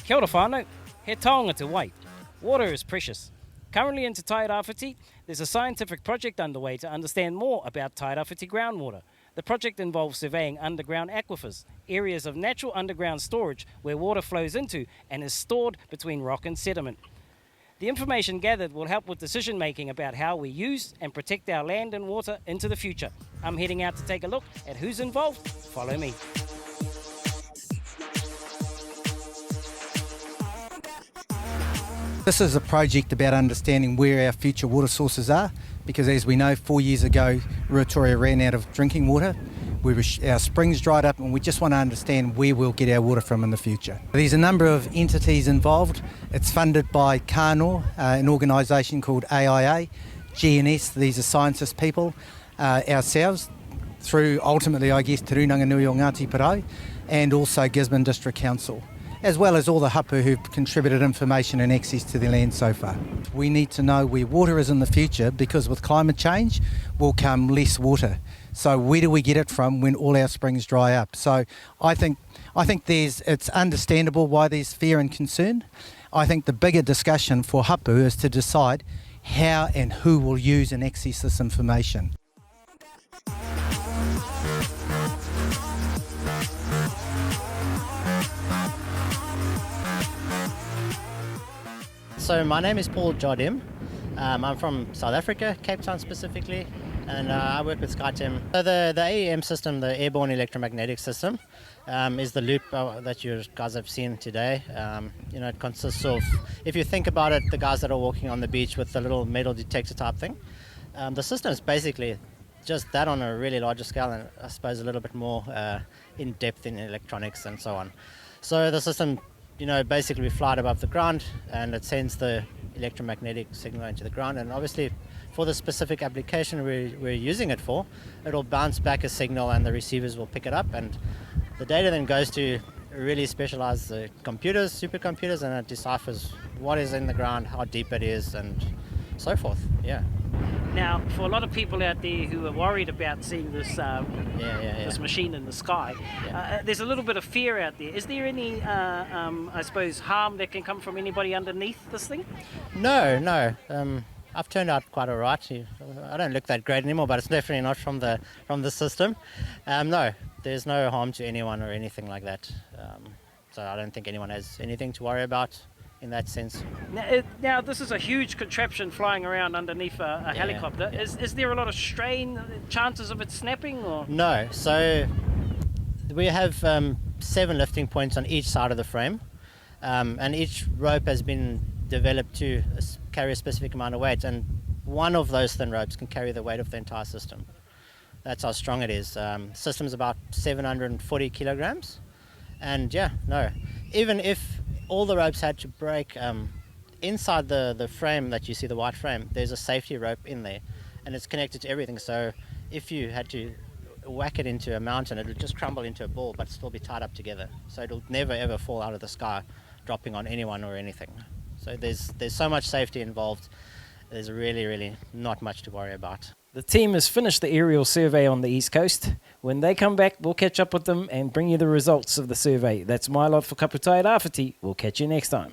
Kia ora whānau, he taonga te wai. Water is precious. Currently in Te Tairawhiti, there's a scientific project underway to understand more about Tairawhiti groundwater. The project involves surveying underground aquifers, areas of natural underground storage where water flows into and is stored between rock and sediment. The information gathered will help with decision making about how we use and protect our land and water into the future. I'm heading out to take a look at who's involved. Follow me. This is a project about understanding where our future water sources are, because as we know, 4 years ago, Ruatoria ran out of drinking water. Our springs dried up, and we just want to understand where we'll get our water from in the future. There's a number of entities involved. It's funded by Kano, an organisation called AIA, GNS, these are scientist people, ourselves, through ultimately, I guess, Tūranga Nui o Ngāti Porou, and also Gisborne District Council, as well as all the hapu who've contributed information and access to the land so far. We need to know where water is in the future, because with climate change will come less water. So where do we get it from when all our springs dry up? So I think it's understandable why there's fear and concern. I think the bigger discussion for hapu is to decide how and who will use and access this information. So my name is Paul Jardim. I'm from South Africa, Cape Town specifically, and I work with SkyTem. So the AEM system, the Airborne Electromagnetic System, is the loop that you guys have seen today. It consists of, if you think about it, the guys that are walking on the beach with the little metal detector type thing. The system is basically just that on a really larger scale, and I suppose a little bit more in depth in electronics and so on. So the system, basically we fly it above the ground and it sends the electromagnetic signal into the ground, and obviously for the specific application we're using it for, it'll bounce back a signal and the receivers will pick it up, and the data then goes to really specialized computers, supercomputers, and it deciphers what is in the ground, how deep it is, and so forth. Yeah. Now, for a lot of people out there who are worried about seeing this this machine in the sky, there's a little bit of fear out there. Is there any, I suppose, harm that can come from anybody underneath this thing? No. I've turned out quite all right. I don't look that great anymore, but it's definitely not from the system. No, there's no harm to anyone or anything like that. So I don't think anyone has anything to worry about in that sense. Now this is a huge contraption flying around underneath a helicopter. Yeah. Is there a lot of strain, chances of it snapping? Or? No, so we have 7 lifting points on each side of the frame, and each rope has been developed to carry a specific amount of weight, and one of those thin ropes can carry the weight of the entire system. That's how strong it is. System's about 740 kilograms, and even if all the ropes had to break, inside the frame that you see, the white frame, there's a safety rope in there, and it's connected to everything. So if you had to whack it into a mountain, it would just crumble into a ball, but still be tied up together. So it'll never ever fall out of the sky, dropping on anyone or anything. So there's so much safety involved. There's really not much to worry about. The team has finished the aerial survey on the East Coast. When they come back, we'll catch up with them and bring you the results of the survey. That's my lot for Kapu Tairawhiti. We'll catch you next time.